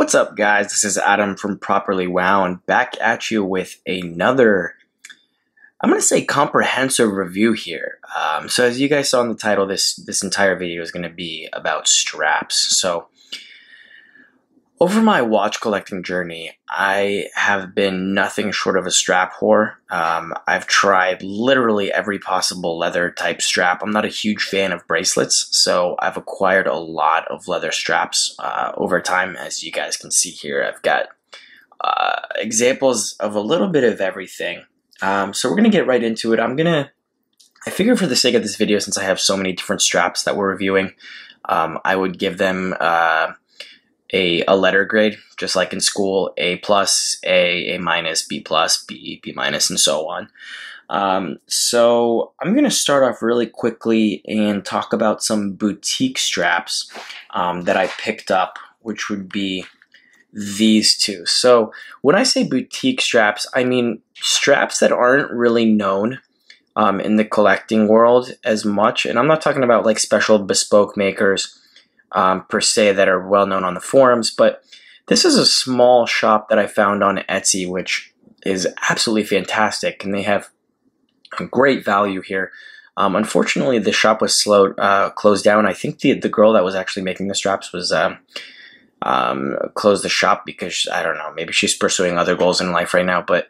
What's up, guys? This is Adam from Properly Wound, back at you with another, I'm going to say, comprehensive review here. So as you guys saw in the title, this entire video is going to be about straps. So over my watch collecting journey, I have been nothing short of a strap whore. I've tried literally every possible leather type strap. I'm not a huge fan of bracelets, so I've acquired a lot of leather straps over time. As you guys can see here, I've got examples of a little bit of everything. So we're going to get right into it. I figure for the sake of this video, since I have so many different straps that we're reviewing, I would give them a letter grade, just like in school: A+, A minus, B+, B minus, and so on. So I'm going to start off really quickly and talk about some boutique straps that I picked up, which would be these two. So when I say boutique straps, I mean straps that aren't really known in the collecting world as much. And I'm not talking about like special bespoke makers per se that are well known on the forums, but this is a small shop that I found on Etsy, which is absolutely fantastic, and they have a great value here. Unfortunately, the shop was closed down. I think the girl that was actually making the straps was closed the shop because, I don't know, maybe she's pursuing other goals in life right now. But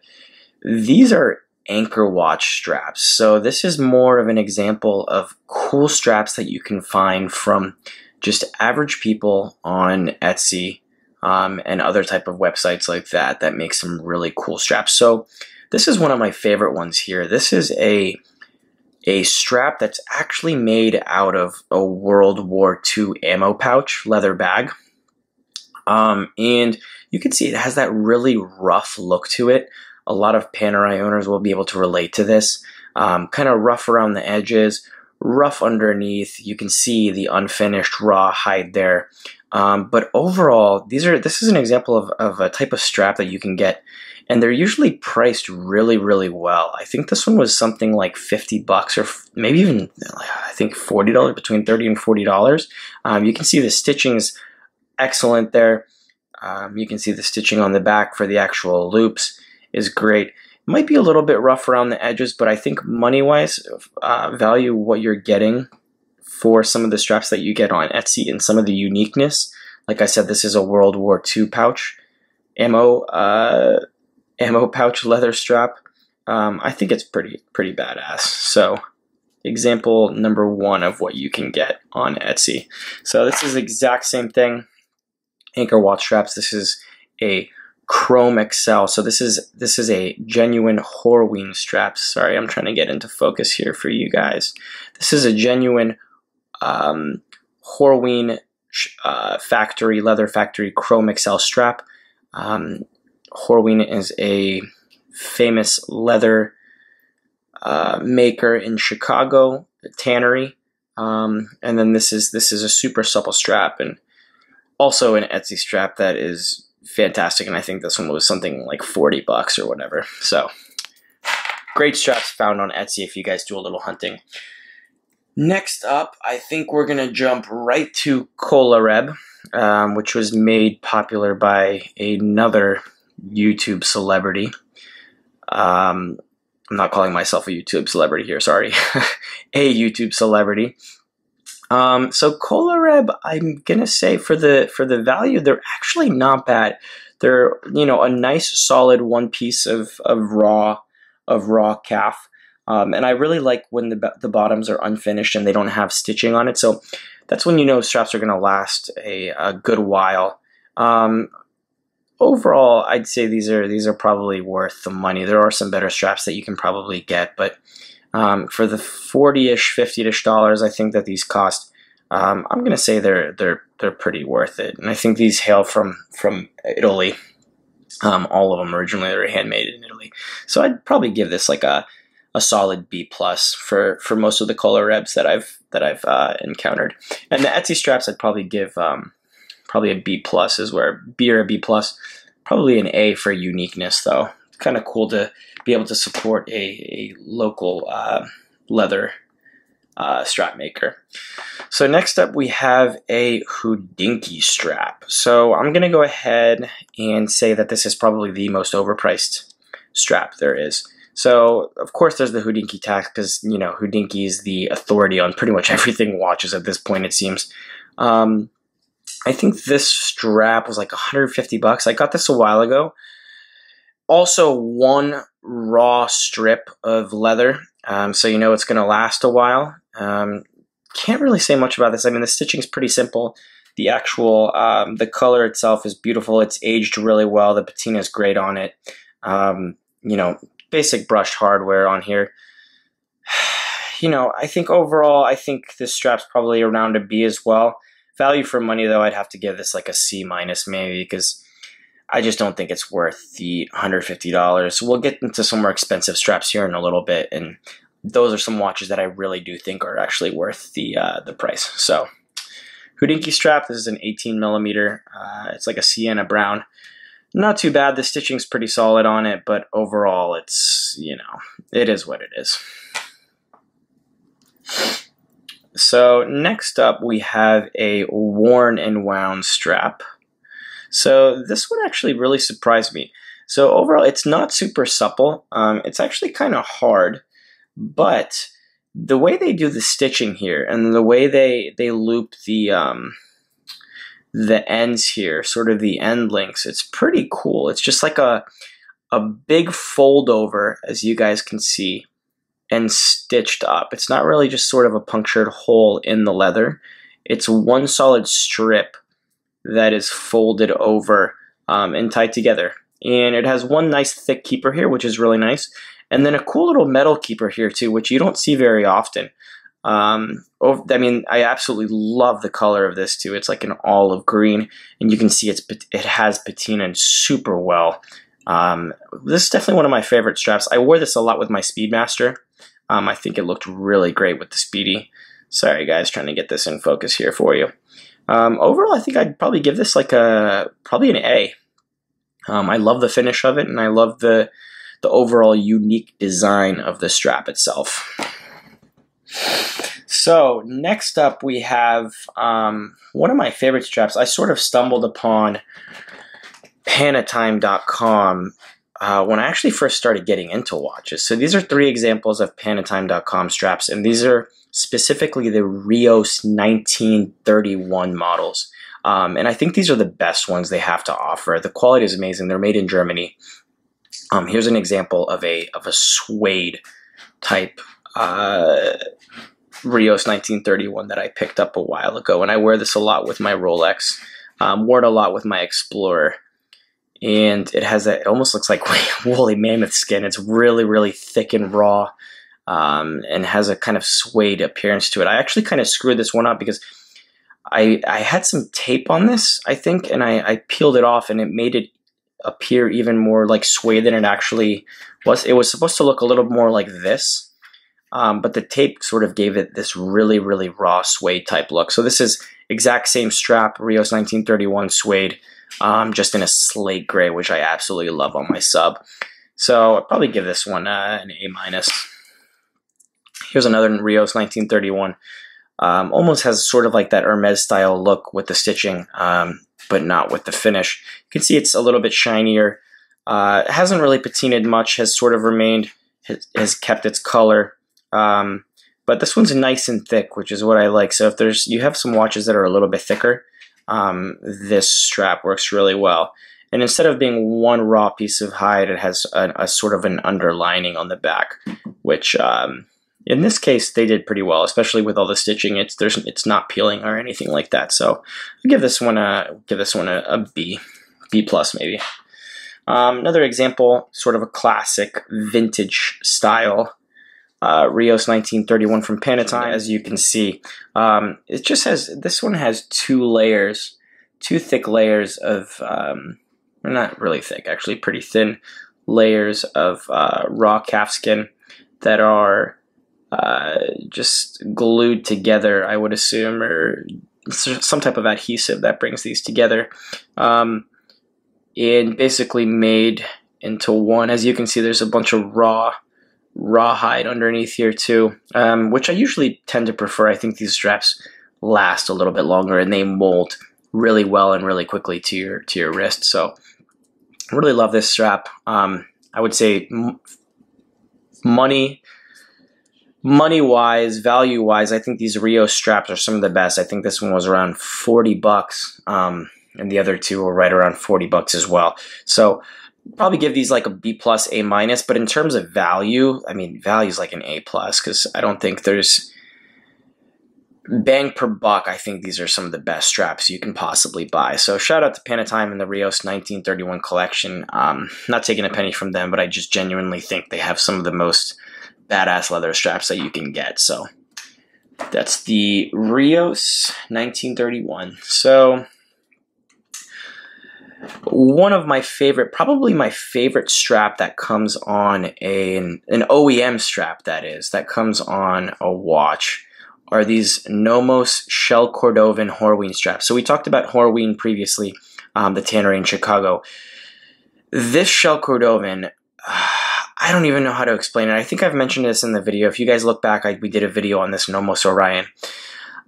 these are Angkor Wat straps. So this is more of an example of cool straps that you can find from just average people on Etsy and other type of websites like that make some really cool straps. So this is one of my favorite ones here. This is a strap that's actually made out of a World War II ammo pouch leather bag. And you can see it has that really rough look to it. A lot of Panatime owners will be able to relate to this. Kind of rough around the edges, rough underneath. You can see the unfinished raw hide there. But overall, this is an example of a type of strap that you can get, and they're usually priced really, really well. I think this one was something like $50 or maybe even, I think, $40, between $30 and $40. You can see the stitching's excellent there. You can see the stitching on the back for the actual loops is great. Might be a little bit rough around the edges, but I think money-wise, value what you're getting for some of the straps that you get on Etsy and some of the uniqueness. Like I said, this is a World War II pouch, ammo pouch leather strap. I think it's pretty badass. So example number one of what you can get on Etsy. So this is the exact same thing. Angkor Wat straps. This is a Chrome XL. So this is a genuine Horween strap. Sorry, I'm trying to get into focus here for you guys. This is a genuine Horween leather factory Chrome XL strap. Horween is a famous leather maker in Chicago, tannery. And then this is a super supple strap, and also an Etsy strap that is fantastic, and I think this one was something like $40 or whatever. So great straps found on Etsy if you guys do a little hunting. Next up, I think we're gonna jump right to Kolareb, which was made popular by another YouTube celebrity. I'm not calling myself a YouTube celebrity here, sorry. A YouTube celebrity. So Kolareb, I'm gonna say for the value, they're actually not bad. They're, you know, a nice solid one piece of raw calf, and I really like when the bottoms are unfinished and they don't have stitching on it. So that's when you know straps are gonna last a good while. Overall, I'd say these are probably worth the money. There are some better straps that you can probably get, but for the $40-ish, $50-ish dollars, I think that these cost. I'm gonna say they're pretty worth it, and I think these hail from Italy. All of them originally they were handmade in Italy, so I'd probably give this like a solid B+ for most of the Kolarebs that I've encountered. And the Etsy straps, I'd probably give probably a B+ is where B or a B+. Probably an A for uniqueness though. It's kind of cool to be able to support a local leather strap maker. So next up we have a Dinky Strap. So I'm going to go ahead and say that this is probably the most overpriced strap there is. So of course there's the Dinky tax because, you know, Dinky is the authority on pretty much everything watches at this point, it seems. I think this strap was like 150 bucks. I got this a while ago. Also one raw strip of leather, so you know it's going to last a while. Can't really say much about this. I mean, the stitching is pretty simple. The actual, the color itself is beautiful. It's aged really well. The patina is great on it. You know, basic brushed hardware on here. You know, I think overall, I think this strap's probably around a B as well. Value for money, though, I'd have to give this like a C- maybe, because I just don't think it's worth the $150. We'll get into some more expensive straps here in a little bit, and those are some watches that I really do think are actually worth the price. So, Dinky Strap, this is an 18 millimeter. It's like a sienna brown. Not too bad. The stitching's pretty solid on it, but overall, it's, you know, it is what it is. So next up, we have a worn and wound strap. So this one actually really surprised me. So overall, it's not super supple. It's actually kind of hard, but the way they do the stitching here and the way they loop the ends here, sort of the end links, it's pretty cool. It's just like a big fold over, as you guys can see, and stitched up. It's not really just sort of a punctured hole in the leather. It's one solid strip that is folded over and tied together. And it has one nice thick keeper here, which is really nice. And then a cool little metal keeper here too, which you don't see very often. I mean, I absolutely love the color of this too. It's like an olive green, and you can see it has patina super well. This is definitely one of my favorite straps. I wore this a lot with my Speedmaster. I think it looked really great with the Speedy. Sorry guys, trying to get this in focus here for you. Overall, I think I'd probably give this like probably an A. I love the finish of it, and I love the overall unique design of the strap itself. So next up we have one of my favorite straps. I sort of stumbled upon Panatime.com when I actually first started getting into watches. So these are 3 examples of Panatime.com straps, and these are specifically the Rios 1931 models. And I think these are the best ones they have to offer. The quality is amazing. They're made in Germany. Here's an example of a Suede type Rios 1931 that I picked up a while ago, and I wear this a lot with my Rolex. Wore it a lot with my Explorer. And it has it almost looks like woolly mammoth skin. It's really, really thick and raw, and has a kind of suede appearance to it. I actually kind of screwed this one up because I had some tape on this, I think, and I peeled it off, and it made it appear even more like suede than it actually was. It was supposed to look a little more like this, but the tape sort of gave it this really, really raw suede type look. So this is exact same strap, Rios 1931 suede, just in a slate gray, which I absolutely love on my sub. So I'll probably give this one an A-. Here's another Rios 1931. Almost has sort of like that Hermes style look with the stitching, but not with the finish. You can see it's a little bit shinier. It hasn't really patinaed much, has sort of remained, has kept its color. But this one's nice and thick, which is what I like. So if you have some watches that are a little bit thicker, this strap works really well. And instead of being one raw piece of hide, it has a sort of an underlining on the back, which in this case they did pretty well, especially with all the stitching. It's not peeling or anything like that. So I'll give this one a B plus maybe. Another example, sort of a classic vintage style Rios 1931 from Panatime. As you can see, it just has, this one has two thick layers of, not really thick, actually pretty thin layers of raw calf skin that are just glued together, I would assume, or some type of adhesive that brings these together, and basically made into one. As you can see, there's a bunch of raw hide underneath here too, which I usually tend to prefer. I think these straps last a little bit longer, and they mold really well and really quickly to your wrist. So I really love this strap. I would say money wise, value wise, I think these Rio straps are some of the best. I think this one was around $40, and the other two were right around $40 as well. So probably give these like a B+, A-, but in terms of value, I mean, value is like an A+, because I don't think there's bang per buck. I think these are some of the best straps you can possibly buy. So shout out to Panatime and the Rios 1931 collection. Not taking a penny from them, but I just genuinely think they have some of the most badass leather straps that you can get. So that's the Rios 1931. So one of my favorite, probably my favorite strap that comes on an OEM strap, that comes on a watch, are these Nomos Shell Cordovan Horween straps. So we talked about Horween previously, the tannery in Chicago. This Shell Cordovan, I don't even know how to explain it. I think I've mentioned this in the video. If you guys look back, we did a video on this Nomos Orion.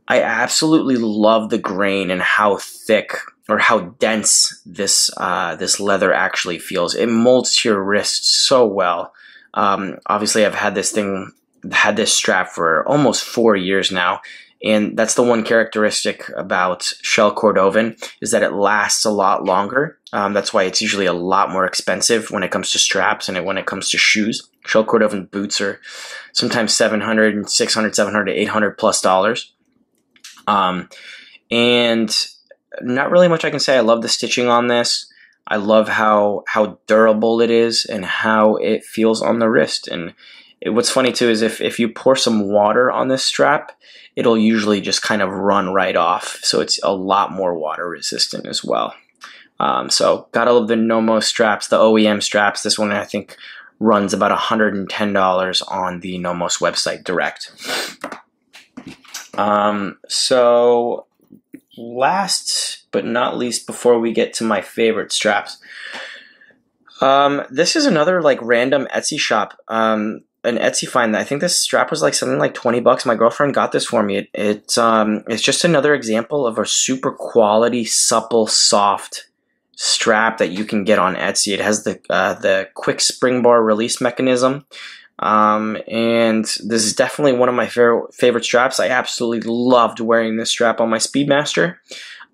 I absolutely love the grain and how thick or how dense this this leather actually feels. It molds to your wrist so well. Obviously, I've had this strap for almost 4 years now, and that's the one characteristic about Shell Cordovan, is that it lasts a lot longer. That's why it's usually a lot more expensive when it comes to straps and when it comes to shoes. Shell Cordovan boots are sometimes $700, $600, $700, $800+ and not really much I can say. I love the stitching on this. I love how durable it is and how it feels on the wrist. And what's funny too is if you pour some water on this strap, it'll usually just kind of run right off. So it's a lot more water resistant as well. So gotta love the Nomos straps, the OEM straps. This one I think runs about $110 on the Nomos website direct. So last but not least, before we get to my favorite straps, this is another like random Etsy shop, an Etsy find. I think this strap was like something like $20. My girlfriend got this for me. It's just another example of a super quality, supple, soft strap that you can get on Etsy. It has the quick spring bar release mechanism. And this is definitely one of my favorite straps. I absolutely loved wearing this strap on my Speedmaster.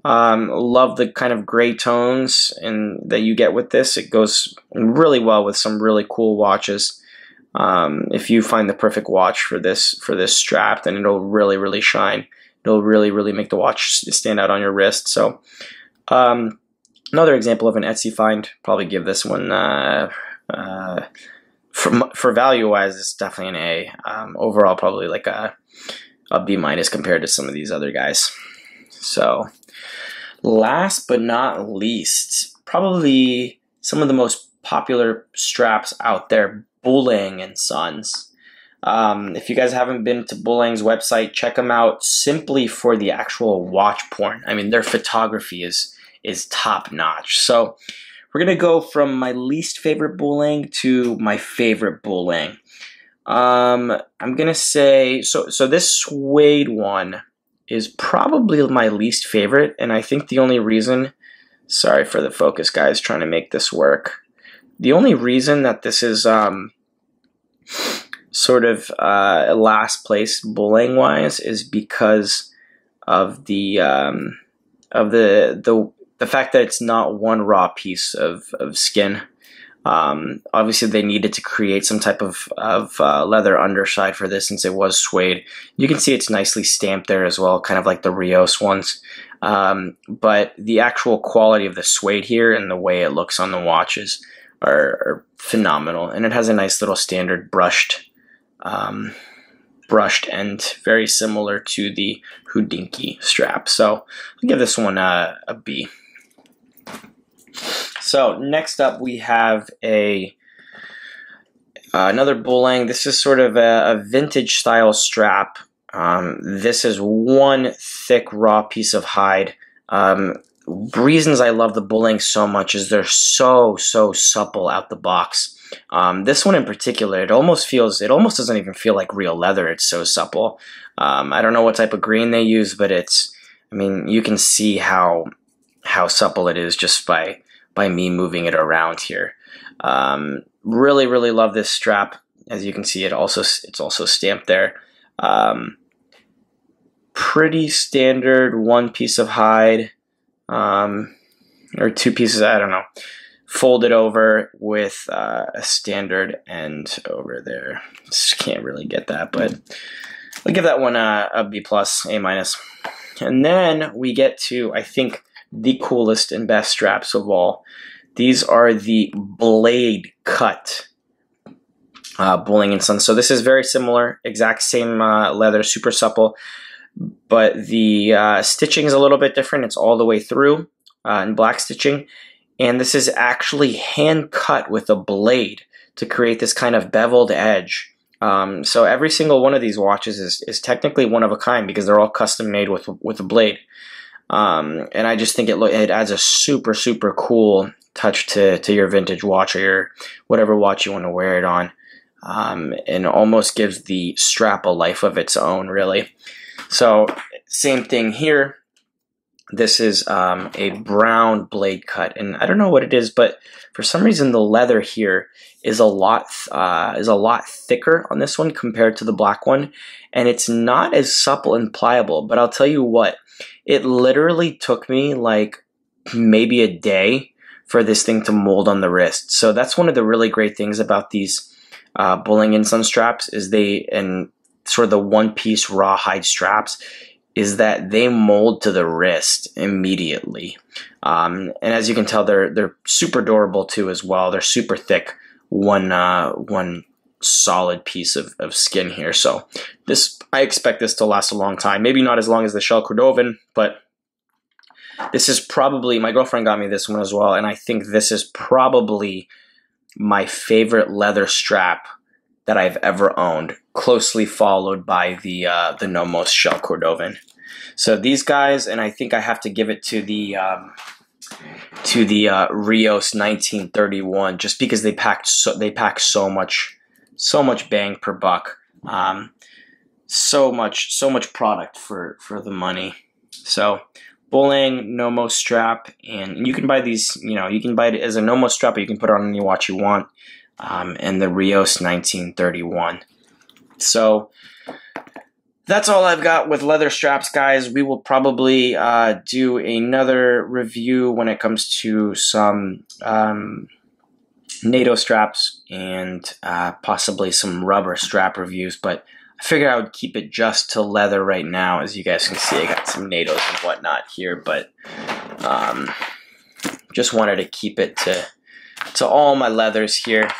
Love the kind of gray tones that you get with this. It goes really well with some really cool watches. If you find the perfect watch for this strap, then it'll really shine. It'll really make the watch stand out on your wrist. So another example of an Etsy find. Probably give this one for value wise, it's definitely an A. Overall, probably like a B- compared to some of these other guys. So last but not least, probably some of the most popular straps out there, Bulang Sons. If you guys haven't been to Bulang's website, check them out simply for the actual watch porn. I mean, their photography is top notch. So we're going to go from my least favorite Bulang to my favorite Bulang. I'm going to say, so this Suede one is probably my least favorite, and I think the only reason, sorry for the focus guys, trying to make this work. The only reason that this is sort of last place Bulang wise is because of the fact that it's not one raw piece of skin. Obviously, they needed to create some type of leather underside for this since it was suede. You can see it's nicely stamped there as well, kind of like the Rios ones. But the actual quality of the suede here and the way it looks on the watches are phenomenal. And it has a nice little standard brushed end, very similar to the Dinky Strap. So I'll give this one a B. So next up we have another Bulang. This is sort of a vintage style strap. This is one thick raw piece of hide. Reasons I love the Bulang so much is they're so supple out the box. This one in particular, it almost doesn't even feel like real leather. It's so supple. I don't know what type of grain they use, but I mean, you can see how supple it is just by me moving it around here. Really, really love this strap. As you can see, it's also stamped there. Pretty standard one piece of hide, or two pieces, I don't know, folded over with a standard end over there. Just can't really get that, but I'll give that one a B+, A-. And then we get to, I think, the coolest and best straps of all. These are the blade cut Bulang Sons. So this is very similar, exact same leather, super supple, but the stitching is a little bit different. It's all the way through in black stitching, and this is actually hand cut with a blade to create this kind of beveled edge. So every single one of these watches is technically one of a kind because they're all custom made with a blade. And I just think it adds a super, super cool touch to your vintage watch or your whatever watch you want to wear it on, and almost gives the strap a life of its own, really. So same thing here. This is a brown blade cut, and I don't know what it is, but for some reason the leather here is a lot thicker on this one compared to the black one, and it's not as supple and pliable. But I'll tell you what, it literally took me like maybe a day for this thing to mold on the wrist. So that's one of the really great things about these Bulang Sons straps and sort of the one-piece rawhide straps is that they mold to the wrist immediately. And as you can tell, they're super durable too as well. They're super thick, one solid piece of skin here. So I expect this to last a long time. Maybe not as long as the Shell Cordovan, but this is probably, my girlfriend got me this one as well, and I think this is probably my favorite leather strap that I've ever owned, closely followed by the Nomos Shell Cordovan. So these guys, and I think I have to give it to the Rios 1931, just because they pack so much bang per buck, so much product for the money. So Bulang Nomos strap, and you can buy these, you can buy it as a Nomos strap, or you can put it on any watch you want, and the Rios 1931. So that's all I've got with leather straps, guys. We will probably do another review when it comes to some NATO straps and possibly some rubber strap reviews, but I figured I would keep it just to leather right now. As you guys can see, I got some NATOs and whatnot here, but just wanted to keep it to all my leathers here.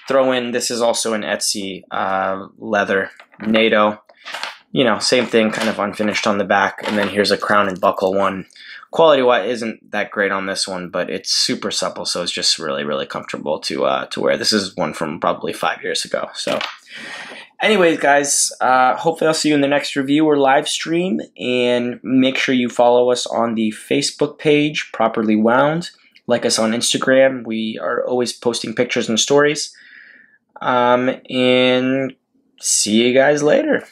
Throw in, this is also an Etsy leather NATO. Same thing, kind of unfinished on the back, and then here's a crown and buckle one. Quality-wise isn't that great on this one, but it's super supple, so it's just really, really comfortable to wear. This is one from probably 5 years ago. So anyways, guys, hopefully I'll see you in the next review or live stream, and make sure you follow us on the Facebook page, Properly Wound. Like us on Instagram. We are always posting pictures and stories. And see you guys later.